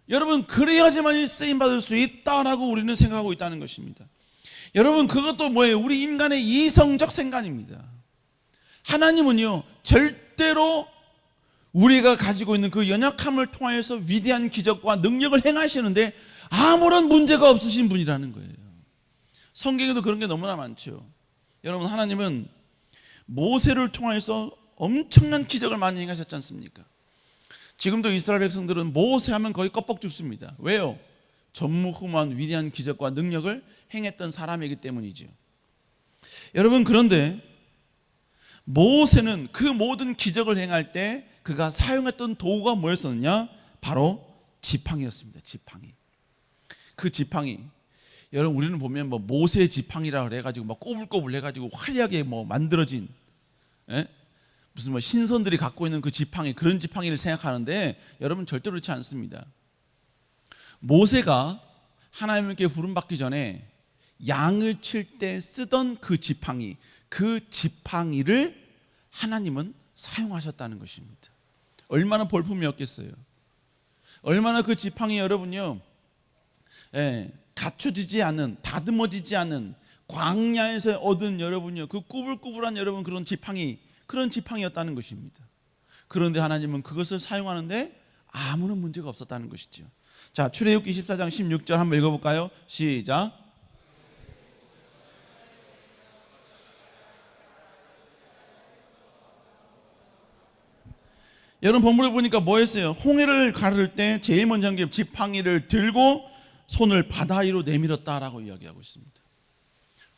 여러분 그래야지만 쓰임 받을 수 있다라고 우리는 생각하고 있다는 것입니다. 여러분, 그것도 뭐예요? 우리 인간의 이성적 생각입니다. 하나님은요, 절대로 우리가 가지고 있는 그 연약함을 통하여서 위대한 기적과 능력을 행하시는데 아무런 문제가 없으신 분이라는 거예요. 성경에도 그런 게 너무나 많죠. 여러분, 하나님은 모세를 통해서 엄청난 기적을 많이 행하셨지 않습니까? 지금도 이스라엘 백성들은 모세하면 거의 껍벅 죽습니다. 왜요? 전무후무한 위대한 기적과 능력을 행했던 사람이기 때문이죠. 여러분, 그런데 모세는 그 모든 기적을 행할 때 그가 사용했던 도구가 뭐였었느냐? 바로 지팡이였습니다. 지팡이. 그 지팡이, 여러분 우리는 보면 뭐 모세 지팡이라 그래가지고 막 꼬불꼬불 해가지고 화려하게 뭐 만들어진 무슨 뭐 신선들이 갖고 있는 그 지팡이, 그런 지팡이를 생각하는데 여러분 절대로 그렇지 않습니다. 모세가 하나님께 부름받기 전에 양을 칠 때 쓰던 그 지팡이를 하나님은 사용하셨다는 것입니다. 얼마나 볼품이었겠어요. 얼마나 그 지팡이 여러분요, 갖춰지지 않은, 다듬어지지 않은 광야에서 얻은 여러분이요, 그 꾸불꾸불한 여러분 그런 지팡이였다는 것입니다. 그런데 하나님은 그것을 사용하는데 아무런 문제가 없었다는 것이죠. 자, 출애굽기 14장 16절 한번 읽어볼까요? 시작. 여러분 본문을 보니까 뭐 했어요? 홍해를 가를 때 제일 먼저 한 게 지팡이를 들고 손을 바다 위로 내밀었다라고 이야기하고 있습니다.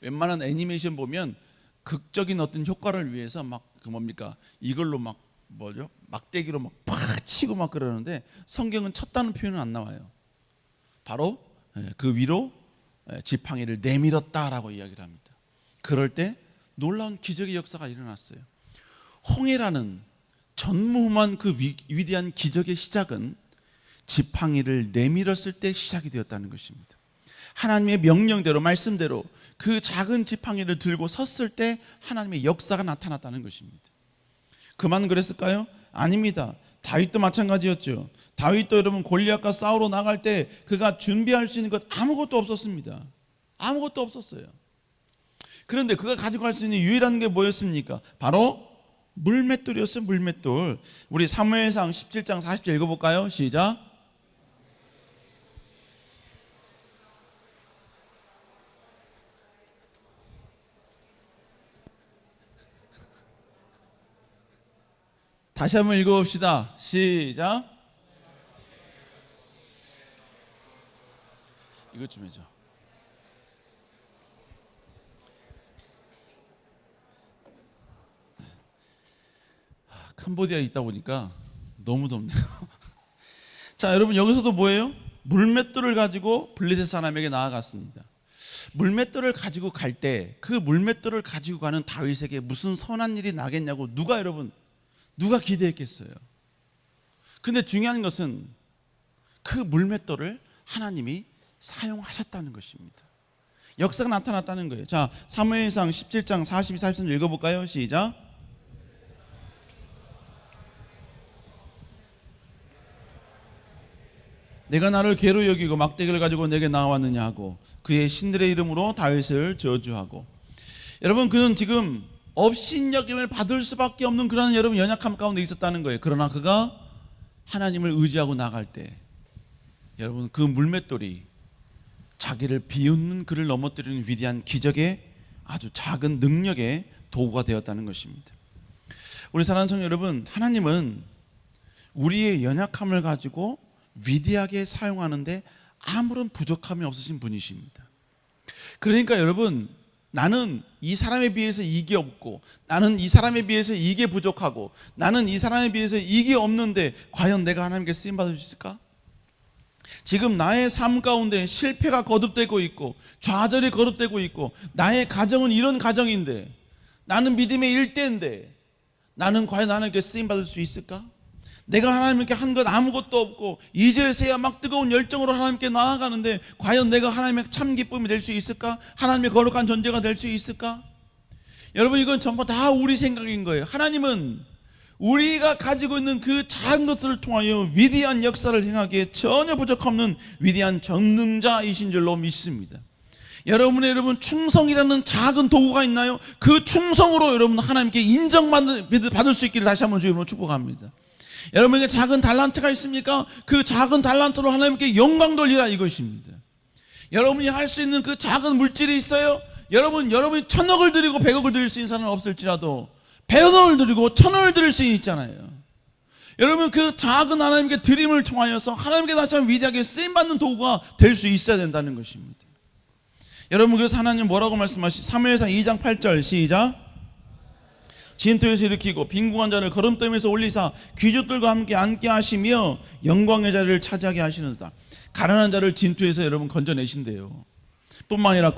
웬만한 애니메이션 보면 극적인 어떤 효과를 위해서 막 그 뭡니까? 이걸로 막 뭐죠? 막대기로 막 팍 치고 막 그러는데 성경은 쳤다는 표현은 안 나와요. 바로 그 위로 지팡이를 내밀었다라고 이야기를 합니다. 그럴 때 놀라운 기적의 역사가 일어났어요. 홍해라는 전무후무한 그 위대한 기적의 시작은 지팡이를 내밀었을 때 시작이 되었다는 것입니다. 하나님의 명령대로, 말씀대로 그 작은 지팡이를 들고 섰을 때 하나님의 역사가 나타났다는 것입니다. 그만 그랬을까요? 아닙니다. 다윗도 마찬가지였죠. 다윗도 여러분 골리앗과 싸우러 나갈 때 그가 준비할 수 있는 것 아무것도 없었습니다. 아무것도 없었어요. 그런데 그가 가지고 갈 수 있는 유일한 게 뭐였습니까? 바로 물맷돌이었어요. 물맷돌. 우리 사무엘상 17장 40절 읽어볼까요? 시작. 다시 한번 읽어봅시다. 시작. 이것 좀 해줘. 캄보디아에 있다 보니까 너무 덥네요. 자, 여러분 여기서도 뭐예요? 물맷돌을 가지고 블레셋 사람에게 나아갔습니다. 물맷돌을 가지고 갈 때 그 물맷돌을 가지고 가는 다윗에게 무슨 선한 일이 나겠냐고 누가 기대했겠어요? 근데 중요한 것은 그 물맷돌을 하나님이 사용하셨다는 것입니다. 역사가 나타났다는 거예요. 자, 사무엘상 17장 42, 43절 읽어볼까요? 시작. 내가 나를 괴로 여기고 막대기를 가지고 내게 나왔느냐 하고 그의 신들의 이름으로 다윗을 저주하고. 여러분, 그는 지금 업신여김을 받을 수밖에 없는 그런 여러분 연약함 가운데 있었다는 거예요. 그러나 그가 하나님을 의지하고 나갈 때 여러분 그 물맷돌이 자기를 비웃는 그를 넘어뜨리는 위대한 기적의 아주 작은 능력의 도구가 되었다는 것입니다. 우리 사랑하는 청년 여러분, 하나님은 우리의 연약함을 가지고 위대하게 사용하는데 아무런 부족함이 없으신 분이십니다. 그러니까 여러분, 나는 이 사람에 비해서 이게 없고, 나는 이 사람에 비해서 이게 부족하고, 나는 이 사람에 비해서 이게 없는데 과연 내가 하나님께 쓰임받을 수 있을까? 지금 나의 삶 가운데 실패가 거듭되고 있고 좌절이 거듭되고 있고, 나의 가정은 이런 가정인데, 나는 믿음의 일대인데 나는 과연 하나님께 쓰임받을 수 있을까? 내가 하나님께 한 것 아무것도 없고 이제서야 막 뜨거운 열정으로 하나님께 나아가는데 과연 내가 하나님의 참 기쁨이 될 수 있을까? 하나님의 거룩한 존재가 될 수 있을까? 여러분, 이건 전부 다 우리 생각인 거예요. 하나님은 우리가 가지고 있는 그 작은 것들을 통하여 위대한 역사를 행하기에 전혀 부족없는 위대한 전능자이신 줄로 믿습니다. 여러분 충성이라는 작은 도구가 있나요? 그 충성으로 여러분 하나님께 인정받을 수 있기를 다시 한번 주님으로 축복합니다. 여러분에게 작은 달란트가 있습니까? 그 작은 달란트로 하나님께 영광 돌리라 이것입니다. 여러분이 할 수 있는 그 작은 물질이 있어요? 여러분이 1,000억을 드리고 100억을 드릴 수 있는 사람은 없을지라도 100억을 드리고 1,000억을 드릴 수 있잖아요. 여러분, 그 작은 하나님께 드림을 통하여서 하나님께 다시 한번 위대하게 쓰임받는 도구가 될 수 있어야 된다는 것입니다. 여러분, 그래서 하나님 뭐라고 말씀하시죠? 사무엘상 2장 8절 시작. 진토에서 일으키고 빈궁한 자를 거름더미에서 올리사 귀족들과 함께 앉게 하시며 영광의 자리를 차지하게 하시는다. 가난한 자를 진토에서 여러분 건져내신대요. 뿐만 아니라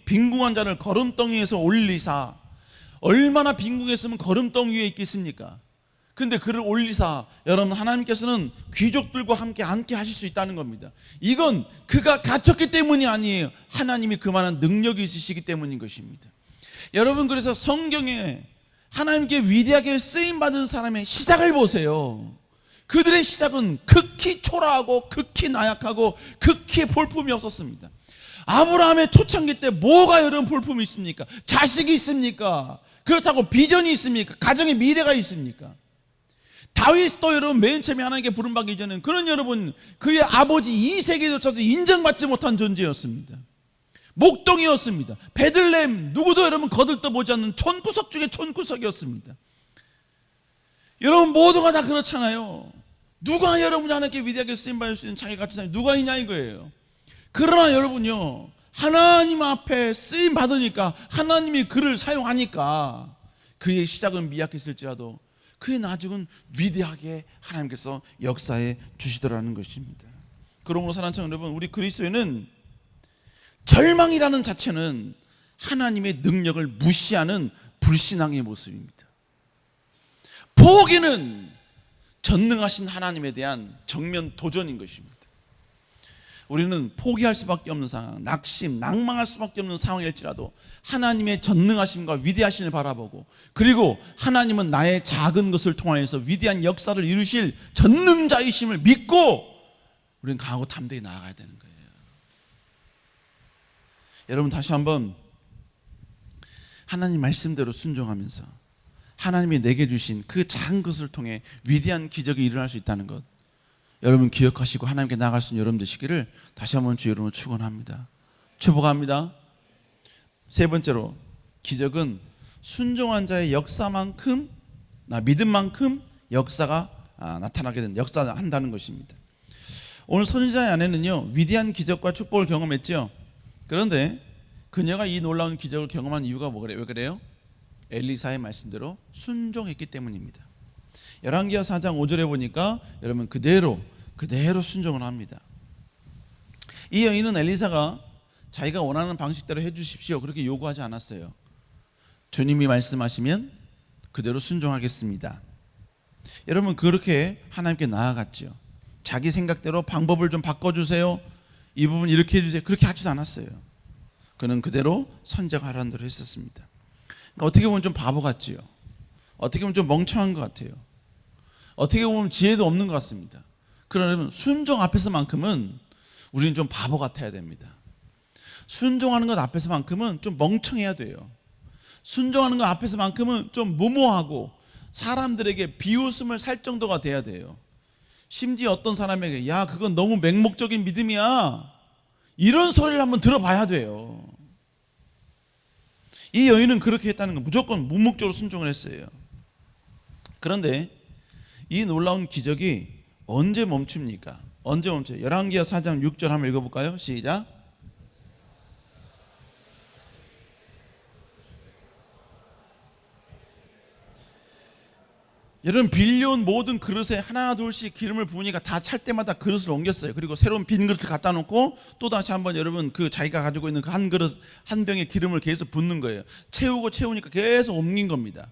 빈궁한 자를 거름덩이에서 올리사. 얼마나 빈궁했으면 거름덩이 위에 있겠습니까? 근데 그를 올리사, 여러분 하나님께서는 귀족들과 함께 앉게 하실 수 있다는 겁니다. 이건 그가 갇혔기 때문이 아니에요. 하나님이 그만한 능력이 있으시기 때문인 것입니다. 여러분, 그래서 성경에 하나님께 위대하게 쓰임받은 사람의 시작을 보세요. 그들의 시작은 극히 초라하고 극히 나약하고 극히 볼품이 없었습니다. 아브라함의 초창기 때 뭐가 여러분 볼품이 있습니까? 자식이 있습니까? 그렇다고 비전이 있습니까? 가정의 미래가 있습니까? 다윗도 여러분 맨 처음에 하나님께 부름받기 전에는 그런 여러분 그의 아버지 이세계조차도 인정받지 못한 존재였습니다. 목동이었습니다. 베들레헴 누구도 여러분 거들떠보지 않는 촌구석 중에 촌구석이었습니다. 여러분 모두가 다 그렇잖아요. 누가 여러분이 하나님께 위대하게 쓰임받을 수 있는 자기 같은 사람이 누가 있냐 이거예요. 그러나 여러분요, 하나님 앞에 쓰임 받으니까 하나님이 그를 사용하니까 그의 시작은 미약했을지라도 그의 나중은 위대하게 하나님께서 역사해 주시더라는 것입니다. 그러므로 사랑하는 청년 여러분, 우리 그리스도인은 절망이라는 자체는 하나님의 능력을 무시하는 불신앙의 모습입니다. 포기는 전능하신 하나님에 대한 정면 도전인 것입니다. 우리는 포기할 수밖에 없는 상황, 낙심, 낭망할 수밖에 없는 상황일지라도 하나님의 전능하심과 위대하심을 바라보고, 그리고 하나님은 나의 작은 것을 통하여서 위대한 역사를 이루실 전능자이심을 믿고 우리는 강하고 담대히 나아가야 되는 거예요. 여러분 다시 한번 하나님 말씀대로 순종하면서 하나님이 내게 주신 그 작은 것을 통해 위대한 기적이 일어날 수 있다는 것 여러분 기억하시고 하나님께 나아갈 수 있는 여러분 되시기를 다시 한번 주 여러분을 축원합니다. 축복합니다. 세 번째로, 기적은 순종한 자의 역사만큼, 믿음만큼 역사가 나타나게 된다, 역사한다는 것입니다. 오늘 선지자의 아내는요 위대한 기적과 축복을 경험했죠. 그런데 그녀가 이 놀라운 기적을 경험한 이유가 왜 그래요? 엘리사의 말씀대로 순종했기 때문입니다. 열왕기하 4장 5절에 보니까 여러분 그대로 순종을 합니다. 이 여인은 엘리사가 자기가 원하는 방식대로 해주십시오 그렇게 요구하지 않았어요. 주님이 말씀하시면 그대로 순종하겠습니다. 여러분 그렇게 하나님께 나아갔죠. 자기 생각대로 방법을 좀 바꿔주세요, 이 부분 이렇게 해주세요 그렇게 하지도 않았어요. 그는 그대로 선지자가 하라는 대로 했었습니다. 그러니까 어떻게 보면 좀 바보 같지요. 어떻게 보면 좀 멍청한 것 같아요. 어떻게 보면 지혜도 없는 것 같습니다. 그러면 순종 앞에서만큼은 우리는 좀 바보 같아야 됩니다. 순종하는 것 앞에서만큼은 좀 멍청해야 돼요. 순종하는 것 앞에서만큼은 좀 무모하고 사람들에게 비웃음을 살 정도가 돼야 돼요. 심지어 어떤 사람에게 야 그건 너무 맹목적인 믿음이야 이런 소리를 한번 들어봐야 돼요. 이 여인은 그렇게 했다는 건 무조건 묵묵적으로 순종을 했어요. 그런데 이 놀라운 기적이 언제 멈춥니까? 언제 멈춰요? 열왕기하 4장 6절 한번 읽어볼까요? 시작. 여러분 빌려온 모든 그릇에 하나 둘씩 기름을 부으니까 다 찰 때마다 그릇을 옮겼어요. 그리고 새로운 빈 그릇을 갖다 놓고 또 다시 한번 여러분 그 자기가 가지고 있는 그 한 그릇 한 병에 기름을 계속 붓는 거예요. 채우니까 계속 옮긴 겁니다.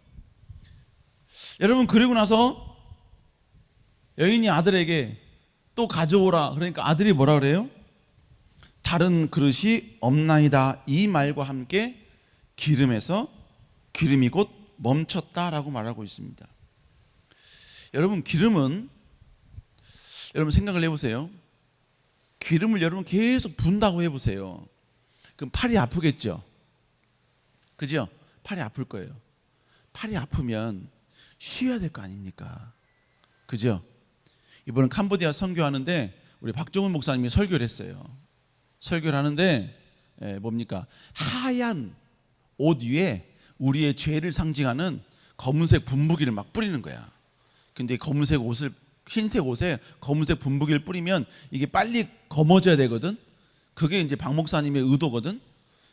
여러분 그리고 나서 여인이 아들에게 또 가져오라 그러니까 아들이 뭐라 그래요? 다른 그릇이 없나이다 이 말과 함께 기름이 곧 멈췄다라고 말하고 있습니다. 여러분 기름은 여러분 생각을 해보세요. 기름을 여러분 계속 분다고 해보세요. 그럼 팔이 아프겠죠? 그죠? 팔이 아플 거예요. 팔이 아프면 쉬어야 될 거 아닙니까? 그죠? 이번엔 캄보디아 선교하는데 우리 박종훈 목사님이 설교를 했어요. 설교를 하는데 뭡니까? 하얀 옷 위에 우리의 죄를 상징하는 검은색 분무기를 막 뿌리는 거야. 근데 흰색 옷에 검은색 분무기를 뿌리면 이게 빨리 검어져야 되거든. 그게 이제 박 목사님의 의도거든.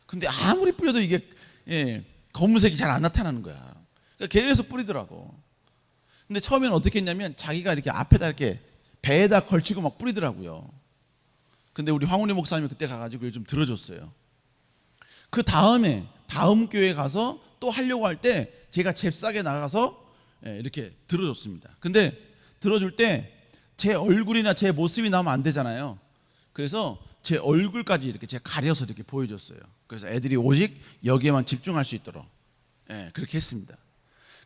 근데 아무리 뿌려도 이게 검은색이 잘 안 나타나는 거야. 그러니까 계속 뿌리더라고. 근데 처음에는 어떻게 했냐면 자기가 이렇게 앞에다 이렇게 배에다 걸치고 막 뿌리더라고요. 근데 우리 황운희 목사님이 그때 가가지고 좀 들어줬어요. 그 다음 교회 가서 또 하려고 할 때 제가 잽싸게 나가서 이렇게 들어줬습니다. 근데 들어줄 때 제 얼굴이나 제 모습이 나오면 안 되잖아요. 그래서 제 얼굴까지 이렇게 제가 가려서 이렇게 보여줬어요. 그래서 애들이 오직 여기에만 집중할 수 있도록 그렇게 했습니다.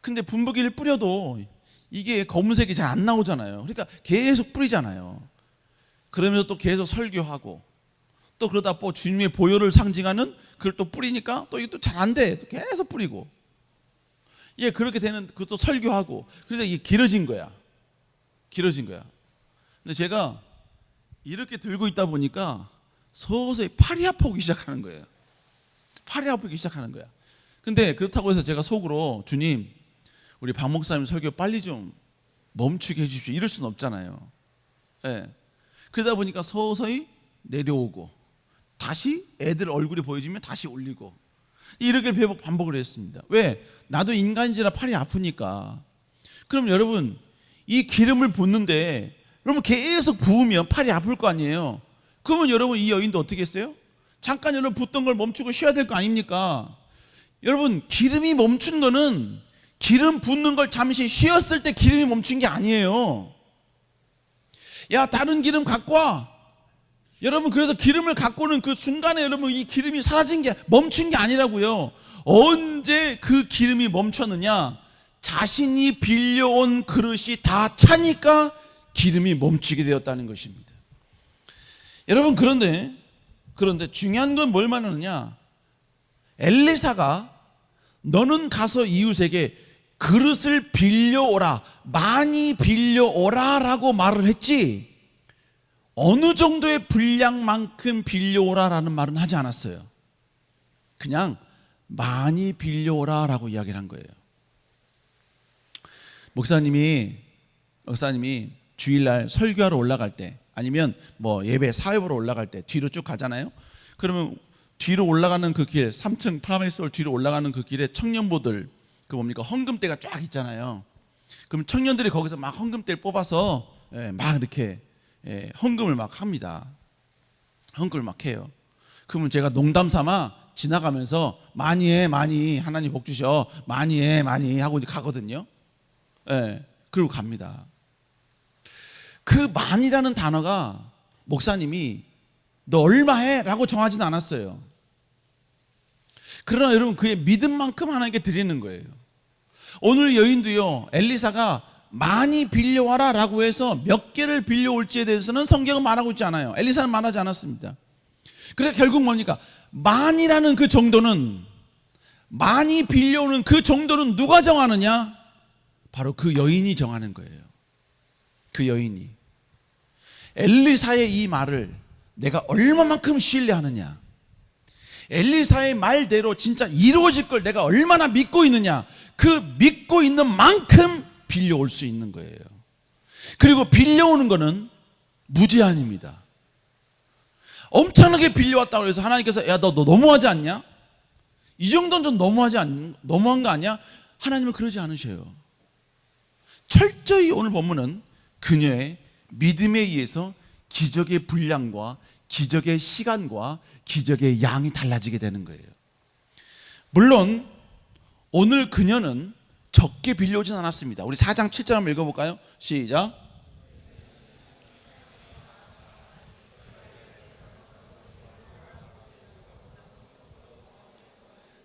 근데 분무기를 뿌려도 이게 검은색이 잘 안 나오잖아요. 그러니까 계속 뿌리잖아요. 그러면서 또 계속 설교하고 또 그러다 또 주님의 보혈을 상징하는 그걸 또 뿌리니까 또 이게 또 잘 안 돼. 또 계속 뿌리고. 예, 그렇게 되는 그것도 설교하고. 그래서 이게 길어진 거야. 길어진 거야. 근데 제가 이렇게 들고 있다 보니까 서서히 팔이 아프기 시작하는 거예요. 팔이 아프기 시작하는 거야. 근데 그렇다고 해서 제가 속으로 주님, 우리 박 목사님 설교 빨리 좀 멈추게 해주십시오. 이럴 수는 없잖아요. 예. 그러다 보니까 서서히 내려오고 다시 애들 얼굴이 보여지면 다시 올리고 이렇게 반복을 했습니다. 왜? 나도 인간인지라 팔이 아프니까. 그럼 여러분 이 기름을 붓는데 여러분 계속 부으면 팔이 아플 거 아니에요. 그러면 여러분 이 여인도 어떻게 했어요? 잠깐 여러분 붓던 걸 멈추고 쉬어야 될 거 아닙니까? 여러분 기름이 멈춘 거는 기름 붓는 걸 잠시 쉬었을 때 기름이 멈춘 게 아니에요. 야, 다른 기름 갖고 와. 여러분 그래서 기름을 갖고 오는 그 순간에 여러분 이 기름이 사라진 게 멈춘 게 아니라고요. 언제 그 기름이 멈췄느냐? 자신이 빌려온 그릇이 다 차니까 기름이 멈추게 되었다는 것입니다. 여러분 그런데 중요한 건 뭘 말하느냐? 엘리사가 너는 가서 이웃에게 그릇을 빌려오라, 많이 빌려오라 라고 말을 했지 어느 정도의 분량만큼 빌려오라 라는 말은 하지 않았어요. 그냥 많이 빌려오라 라고 이야기를 한 거예요. 목사님이 주일날 설교하러 올라갈 때 아니면 뭐 예배 사회보러 올라갈 때 뒤로 쭉 가잖아요. 그러면 뒤로 올라가는 그 길, 3층 프라메이스홀 뒤로 올라가는 그 길에 청년부들 그 뭡니까 헌금대가 쫙 있잖아요. 그럼 청년들이 거기서 막 헌금대를 뽑아서 막 이렇게 헌금을 막 합니다. 헌금을 막 해요. 그러면 제가 농담 삼아 지나가면서 많이 해, 많이, 하나님 복 주셔, 많이 해, 많이 하고 가거든요. 그리고 갑니다. 그 많이라는 단어가 목사님이 너 얼마 해? 라고 정하지는 않았어요. 그러나 여러분 그의 믿음만큼 하나님께 드리는 거예요. 오늘 여인도요, 엘리사가 많이 빌려와라 라고 해서 몇 개를 빌려올지에 대해서는 성경은 말하고 있지 않아요. 엘리사는 말하지 않았습니다. 그래서 결국 뭡니까? 많이라는 그 정도는, 많이 빌려오는 그 정도는 누가 정하느냐? 바로 그 여인이 정하는 거예요. 그 여인이. 엘리사의 이 말을 내가 얼마만큼 신뢰하느냐, 엘리사의 말대로 진짜 이루어질 걸 내가 얼마나 믿고 있느냐, 그 믿고 있는 만큼 빌려올 수 있는 거예요. 그리고 빌려오는 거는 무제한입니다. 엄청나게 빌려왔다고 해서 하나님께서 야, 너 너무하지 않냐? 이 정도는 좀 너무한 거 아니야? 하나님은 그러지 않으셔요. 철저히 오늘 본문은 그녀의 믿음에 의해서 기적의 분량과 기적의 시간과 기적의 양이 달라지게 되는 거예요. 물론 오늘 그녀는 적게 빌려오진 않았습니다. 우리 4장 7절 한번 읽어볼까요? 시작.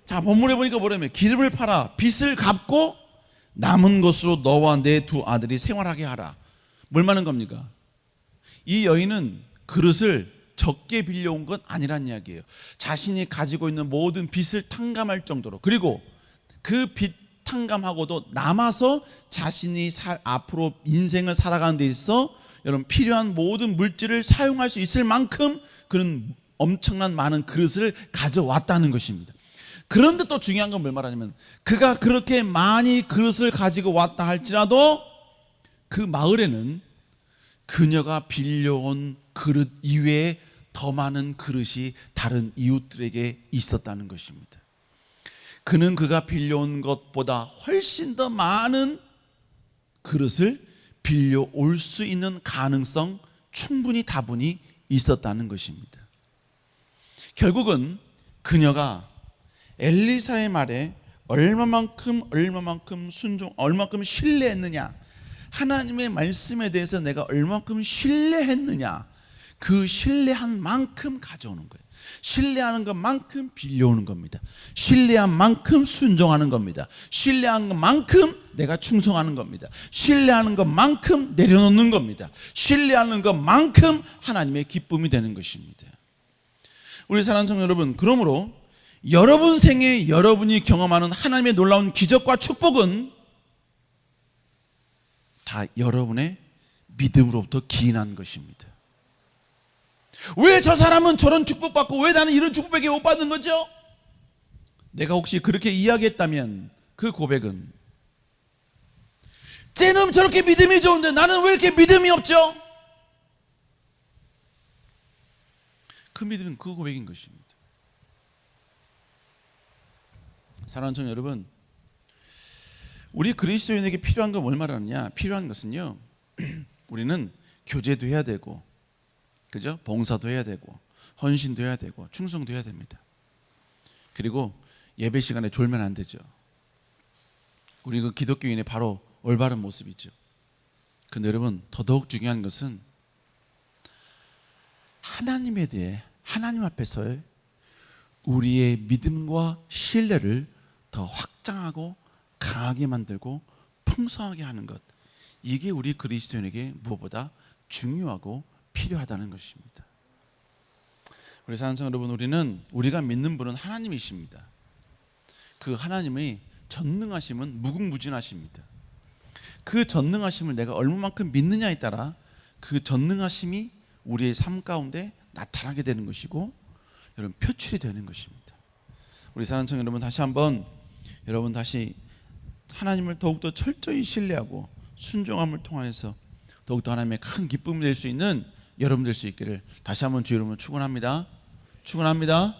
자, 본문에 보니까 뭐라며? 기름을 팔아 빚을 갚고 남은 것으로 너와 내 두 아들이 생활하게 하라. 뭘 말하는 겁니까? 이 여인은 그릇을 적게 빌려온 건 아니란 이야기예요. 자신이 가지고 있는 모든 빚을 탕감할 정도로, 그리고 그 빚 탕감하고도 남아서 자신이 앞으로 인생을 살아가는 데 있어 여러분 필요한 모든 물질을 사용할 수 있을 만큼 그런 엄청난 많은 그릇을 가져왔다는 것입니다. 그런데 또 중요한 건 뭘 말하냐면, 그가 그렇게 많이 그릇을 가지고 왔다 할지라도 그 마을에는 그녀가 빌려온 그릇 이외에 더 많은 그릇이 다른 이웃들에게 있었다는 것입니다. 그는 그가 빌려온 것보다 훨씬 더 많은 그릇을 빌려올 수 있는 가능성, 충분히 다분히 있었다는 것입니다. 결국은 그녀가 엘리사의 말에 얼마만큼 신뢰했느냐, 하나님의 말씀에 대해서 내가 얼마만큼 신뢰했느냐, 그 신뢰한 만큼 가져오는 거예요. 신뢰하는 것만큼 빌려오는 겁니다. 신뢰한 만큼 순종하는 겁니다. 신뢰한 것만큼 내가 충성하는 겁니다. 신뢰하는 것만큼 내려놓는 겁니다. 신뢰하는 것만큼 하나님의 기쁨이 되는 것입니다. 우리 사랑하는 성도 여러분, 그러므로 여러분 생에 여러분이 경험하는 하나님의 놀라운 기적과 축복은 다 여러분의 믿음으로부터 기인한 것입니다. 왜 저 사람은 저런 축복받고 왜 나는 이런 축복밖에 못 받는 거죠? 내가 혹시 그렇게 이야기했다면 그 고백은 쟤는 저렇게 믿음이 좋은데 나는 왜 이렇게 믿음이 없죠? 그 믿음은 그 고백인 것입니다. 사랑하는 청년 여러분, 우리 그리스도인에게 필요한 건 뭘 말하느냐? 필요한 것은요, 우리는 교제도 해야 되고, 그죠? 봉사도 해야 되고, 헌신도 해야 되고, 충성도 해야 됩니다. 그리고 예배 시간에 졸면 안 되죠. 우리 그 기독교인의 바로 올바른 모습이죠. 근데 여러분, 더더욱 중요한 것은 하나님에 대해 하나님 앞에서의 우리의 믿음과 신뢰를 더 확장하고 강하게 만들고 풍성하게 하는 것, 이게 우리 그리스도인에게 무엇보다 중요하고 필요하다는 것입니다. 우리 사랑하는 성도 여러분, 우리가 믿는 분은 하나님이십니다. 그 하나님의 전능하심은 무궁무진하십니다. 그 전능하심을 내가 얼마만큼 믿느냐에 따라 그 전능하심이 우리의 삶 가운데 나타나게 되는 것이고, 여러분, 표출이 되는 것입니다. 우리 사랑하는 성도 여러분, 다시 한번 여러분 다시 하나님을 더욱더 철저히 신뢰하고 순종함을 통해서 더욱더 하나님의 큰 기쁨이 될 수 있는 여러분 될 수 있기를 다시 한번 주의 이름으로 축원합니다. 축원합니다.